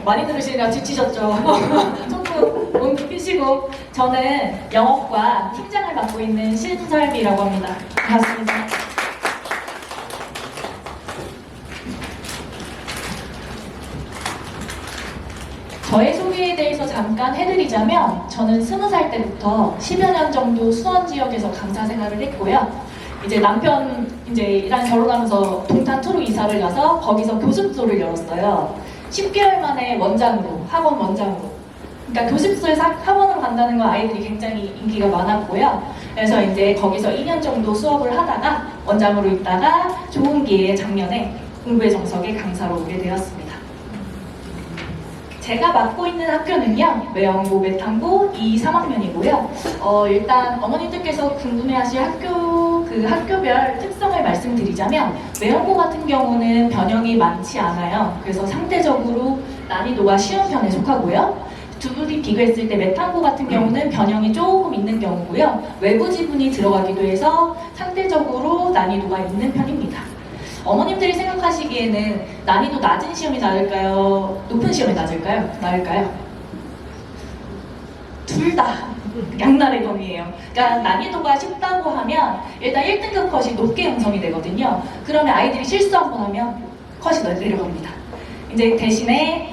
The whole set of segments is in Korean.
많이 들으시느라 지치셨죠? 조금 몸 피시고. 저는 영업과 팀장을 맡고 있는 신설비라고 합니다. 반갑습니다. 저의 소개에 대해서 잠깐 해드리자면, 저는 20살 때부터 10여 년 정도 수원 지역에서 강사 생활을 했고요. 이제 남편이랑 결혼하면서 동탄2로 이사를 가서 거기서 교습소를 열었어요. 10개월 만에 원장으로, 학원 원장으로. 그러니까 교습소에서 학원으로 간다는 건 아이들이 굉장히 인기가 많았고요. 그래서 이제 거기서 2년 정도 수업을 하다가 원장으로 있다가 좋은 기회에 작년에 공부의 정석의 강사로 오게 되었습니다. 제가 맡고 있는 학교는요, 매영고 매탕고 2, 3학년이고요. 일단 어머님들께서 궁금해하실 학교별 특성을 말씀드리자면, 매영고 같은 경우는 변형이 많지 않아요. 그래서 상대적으로 난이도가 쉬운 편에 속하고요. 둘이 비교했을 때 매탕고 같은 경우는 변형이 조금 있는 경우고요. 외부 지분이 들어가기도 해서 상대적으로 난이도가 있는 편입니다. 어머님들이 생각하시기에는 난이도 낮은 시험이 나을까요? 높은 시험이 나을까요? 둘 다 양날의 검이에요. 그러니까 난이도가 쉽다고 하면 일단 1등급 컷이 높게 형성이 되거든요. 그러면 아이들이 실수 한 번 하면 컷이 내려갑니다. 이제 대신에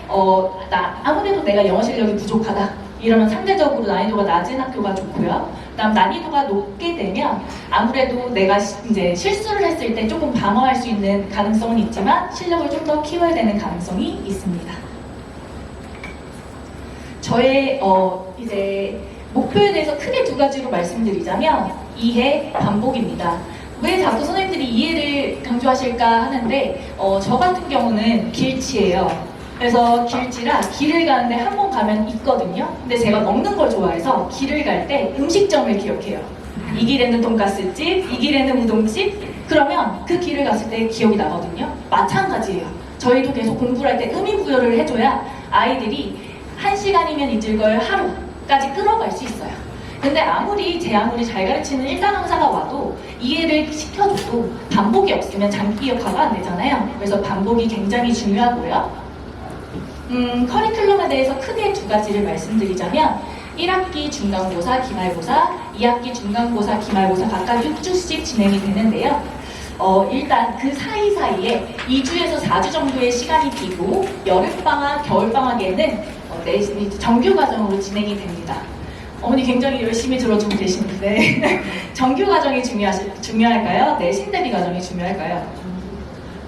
아무래도 내가 영어 실력이 부족하다 이러면 상대적으로 난이도가 낮은 학교가 좋고요. 그다음 난이도가 높게 되면 아무래도 내가 이제 실수를 했을 때 조금 방어할 수 있는 가능성은 있지만 실력을 좀 더 키워야 되는 가능성이 있습니다. 저의 이제 목표에 대해서 크게 두 가지로 말씀드리자면 이해, 반복입니다. 왜 자꾸 선생님들이 이해를 강조하실까 하는데 저 같은 경우는 길치예요. 그래서 길치라 길을 가는데 한 번 가면 있거든요. 근데 제가 먹는 걸 좋아해서 길을 갈 때 음식점을 기억해요. 이 길에는 돈가스집, 이 길에는 우동집. 그러면 그 길을 갔을 때 기억이 나거든요. 마찬가지예요. 저희도 계속 공부를 할 때 의미부여를 해줘야 아이들이 1시간이면 잊을 걸 하루까지 끌어갈 수 있어요. 근데 제 아무리 잘 가르치는 일상 강사가 와도 이해를 시켜줘도 반복이 없으면 장기 기억화가 안 되잖아요. 그래서 반복이 굉장히 중요하고요. 커리큘럼에 대해서 크게 두 가지를 말씀드리자면 1학기 중간고사, 기말고사, 2학기 중간고사, 기말고사 각각 6주씩 진행이 되는데요. 일단 그 사이사이에 2주에서 4주 정도의 시간이 비고 여름방학, 겨울방학에는 정규과정으로 진행이 됩니다. 어머니 굉장히 열심히 들어주고 계시는데 정규과정이 중요할까요? 내신 대비 과정이 중요할까요?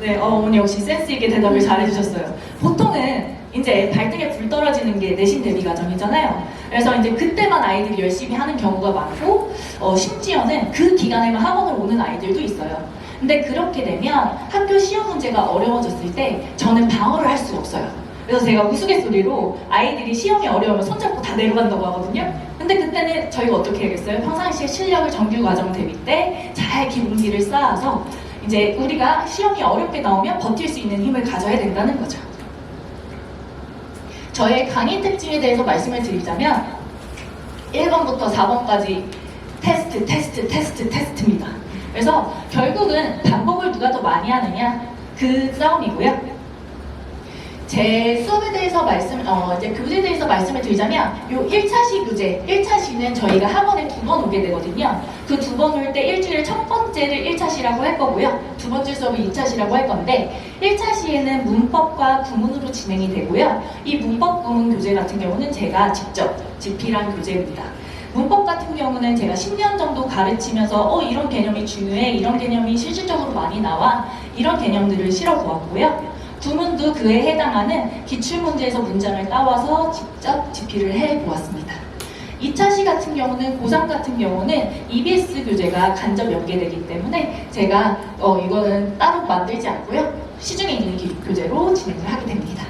네, 어머니 역시 센스 있게 대답을 잘해주셨어요. 보통은 이제 발등에 불 떨어지는 게 내신 대비 과정이잖아요. 그래서 이제 그때만 아이들이 열심히 하는 경우가 많고 심지어는 그 기간에만 학원을 오는 아이들도 있어요. 근데 그렇게 되면 학교 시험 문제가 어려워졌을 때 저는 방어를 할 수가 없어요. 그래서 제가 우스갯소리로 아이들이 시험이 어려우면 손잡고 다 내려간다고 하거든요. 근데 그때는 저희가 어떻게 해야겠어요? 평상시에 실력을 정규과정 대비 때 잘 기본기를 쌓아서 이제 우리가 시험이 어렵게 나오면 버틸 수 있는 힘을 가져야 된다는 거죠. 저의 강의 특징에 대해서 말씀을 드리자면 1번부터 4번까지 테스트입니다. 그래서 결국은 반복을 누가 더 많이 하느냐 그 싸움이고요. 제 수업에 대해서 이제 교재에 대해서 말씀을 드리자면 요 1차시 교재, 1차시는 저희가 학원에 2번 오게 되거든요. 그 2번 올 때 일주일에 첫 번째를 1차시라고 할 거고요. 두 번째 수업을 2차시라고 할 건데 1차시에는 문법과 구문으로 진행이 되고요. 이 문법 구문 교재 같은 경우는 제가 직접 집필한 교재입니다. 문법 같은 경우는 제가 10년 정도 가르치면서 이런 개념이 중요해, 이런 개념이 실질적으로 많이 나와, 이런 개념들을 실어보았고요. 구문도 그에 해당하는 기출문제에서 문장을 따와서 직접 집필을 해보았습니다. 2차시 같은 경우는 고3 같은 경우는 EBS 교재가 간접 연계되기 때문에 제가 이거는 따로 만들지 않고요. 시중에 있는 교재로 진행을 하게 됩니다.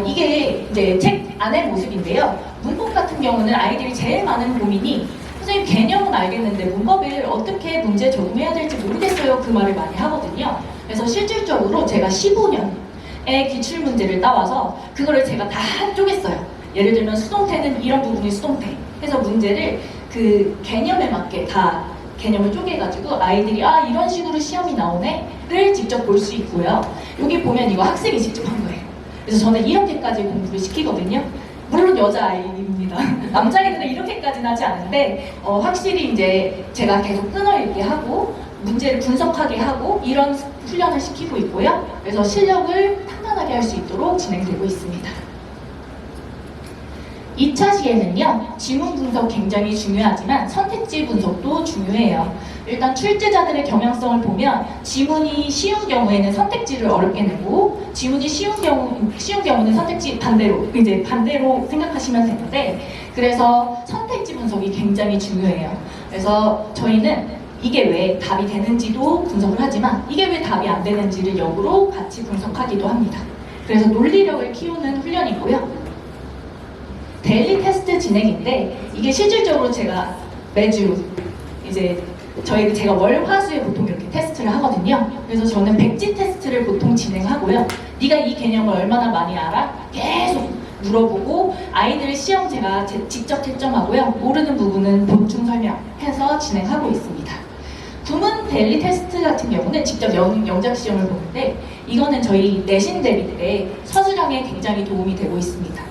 이게 이제 책 안의 모습인데요. 문법 같은 경우는 아이들이 제일 많은 고민이 선생님 개념은 알겠는데 문법을 어떻게 문제 적용해야 될지 모르겠어요. 그 말을 많이 하거든요. 그래서 실질적으로 제가 15년의 기출문제를 따와서 그거를 제가 다 쪼갰어요. 예를 들면 수동태는 이런 부분이 수동태 해서 문제를 그 개념에 맞게 다 개념을 쪼개가지고 아이들이 이런 식으로 시험이 나오네 를 직접 볼 수 있고요. 여기 보면 이거 학생이 직접 한 거예요. 그래서 저는 이렇게까지 공부를 시키거든요. 물론 여자아이입니다. 남자아이들은 이렇게까지는 하지 않는데 확실히 이제 제가 계속 끊어읽게 하고 문제를 분석하게 하고 이런 훈련을 시키고 있고요. 그래서 실력을 탄탄하게 할 수 있도록 진행되고 있습니다. 2차 시에는요, 지문 분석 굉장히 중요하지만 선택지 분석도 중요해요. 일단 출제자들의 경향성을 보면 지문이 쉬운 경우에는 선택지를 어렵게 내고 지문이 쉬운 경우는 선택지 반대로 생각하시면 되는데, 그래서 선택지 분석이 굉장히 중요해요. 그래서 저희는 이게 왜 답이 되는지도 분석을 하지만 이게 왜 답이 안 되는지를 역으로 같이 분석하기도 합니다. 그래서 논리력을 키우는 훈련이고요. 데일리 테스트 진행인데 이게 실질적으로 제가 매주 이제 제가 월, 화, 수에 보통 이렇게 테스트를 하거든요. 그래서 저는 백지 테스트를 보통 진행하고요. 네가 이 개념을 얼마나 많이 알아? 계속 물어보고 아이들 시험 제가 직접 채점하고요. 모르는 부분은 보충 설명해서 진행하고 있습니다. 구문 데일리 테스트 같은 경우는 직접 영작 시험을 보는데 이거는 저희 내신 대비 때 서술형에 굉장히 도움이 되고 있습니다.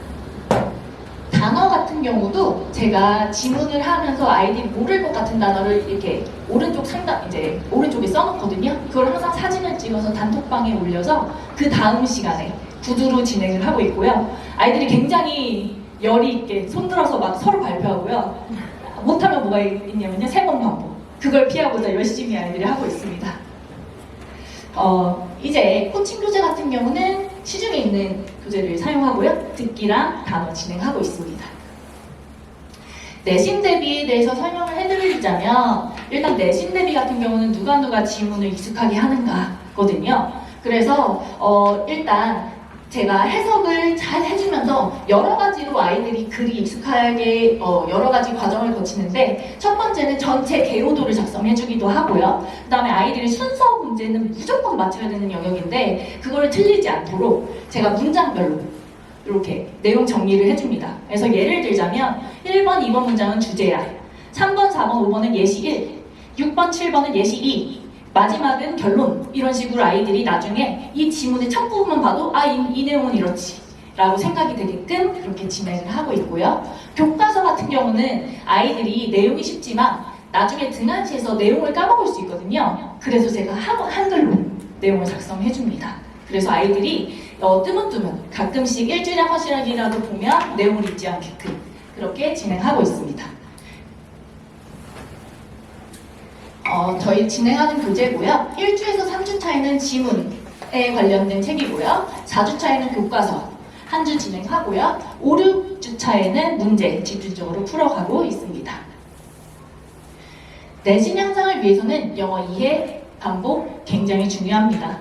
단어 같은 경우도 제가 지문을 하면서 아이들이 모를 것 같은 단어를 이렇게 오른쪽에 써놓거든요. 그걸 항상 사진을 찍어서 단톡방에 올려서 그 다음 시간에 구두로 진행을 하고 있고요. 아이들이 굉장히 열이 있게 손들어서 막 서로 발표하고요. 못하면 뭐가 있냐면요, 3번 반복. 그걸 피하고자 열심히 아이들이 하고 있습니다. 이제 코칭 교재 같은 경우는 시중에 있는 교재를 사용하고요. 듣기랑 단어 진행하고 있습니다. 내신 대비에 대해서 설명을 해드리자면 일단 내신 대비 같은 경우는 누가 지문을 익숙하게 하는가거든요. 그래서 일단 제가 해석을 잘 해주면서 여러 가지로 아이들이 글이 익숙하게 여러 가지 과정을 거치는데 첫 번째는 전체 개요도를 작성해주기도 하고요. 그 다음에 아이들이 순서 문제는 무조건 맞춰야 되는 영역인데 그거를 틀리지 않도록 제가 문장별로 이렇게 내용 정리를 해줍니다. 그래서 예를 들자면 1번, 2번 문장은 주제야. 3번, 4번, 5번은 예시 1, 6번, 7번은 예시 2, 마지막은 결론. 이런 식으로 아이들이 나중에 이 지문의 첫 부분만 봐도 이 내용은 이렇지 라고 생각이 되게끔 그렇게 진행을 하고 있고요. 교과서 같은 경우는 아이들이 내용이 쉽지만 나중에 등한시에서 내용을 까먹을 수 있거든요. 그래서 제가 한글로 내용을 작성해 줍니다. 그래서 아이들이 뜨문뜨문 가끔씩 일주일에 한 번씩이라도 보면 내용을 잊지 않게끔 그렇게 진행하고 있습니다. 저희 진행하는 교재고요. 1주에서 3주 차에는 지문에 관련된 책이고요. 4주 차에는 교과서 한 주 진행하고요. 5, 6주 차에는 문제 집중적으로 풀어가고 있습니다. 내신 향상을 위해서는 영어 이해, 반복 굉장히 중요합니다.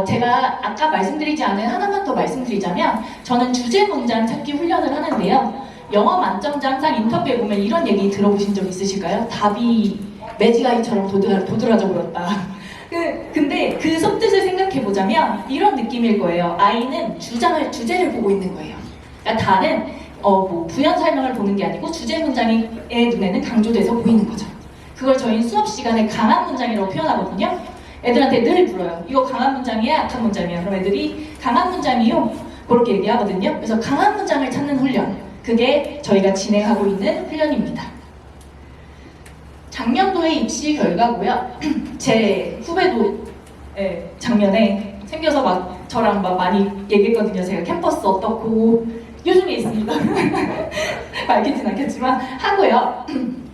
제가 아까 말씀드리지 않은 하나만 더 말씀드리자면 저는 주제 문장 찾기 훈련을 하는데요. 영어 만점자 항상 인터뷰에 보면 이런 얘기 들어보신 적 있으실까요? 답이 매지가이처럼 도드라져 버렸다. 근데 그 속뜻을 생각해보자면 이런 느낌일 거예요. 아이는 주제를 보고 있는 거예요. 그러니까 다는 부연 설명을 보는 게 아니고 주제 문장의 눈에는 강조돼서 보이는 거죠. 그걸 저희 수업 시간에 강한 문장이라고 표현하거든요. 애들한테 늘 물어요. 이거 강한 문장이야? 약한 문장이야? 그럼 애들이 강한 문장이요? 그렇게 얘기하거든요. 그래서 강한 문장을 찾는 훈련. 그게 저희가 진행하고 있는 훈련입니다. 작년도의 입시 결과고요. 제 후배도 작년에 생겨서 막 저랑 막 많이 얘기했거든요. 제가 캠퍼스 어떻고 요즘에 있습니다. 밝히진 않겠지만 하고요.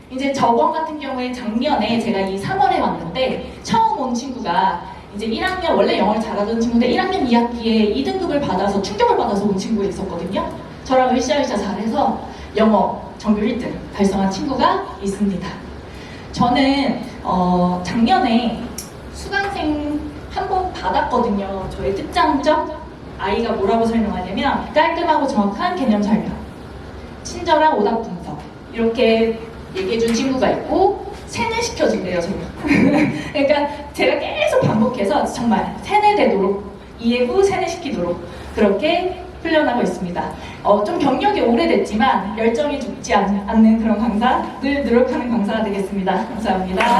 이제 저번 같은 경우에 작년에 제가 이 3월에 왔는데 처음 온 친구가 이제 1학년 원래 영어를 잘하던 친구인데 1학년 2학기에 2등급을 받아서 충격을 받아서 온 친구가 있었거든요. 저랑 으쌰으쌰 잘해서 영어 전교 1등 달성한 친구가 있습니다. 저는 작년에 수강생 한 번 받았거든요. 저의 특장점 아이가 뭐라고 설명하냐면 깔끔하고 정확한 개념 설명, 친절한 오답 분석 이렇게 얘기해준 친구가 있고 세뇌시켜준대요 정말. 그러니까 제가 계속 반복해서 정말 세뇌되도록 이해 후 세뇌시키도록 그렇게 훈련하고 있습니다. 좀 경력이 오래됐지만 열정이 죽지 않는 그런 강사, 늘 노력하는 강사가 되겠습니다. 감사합니다.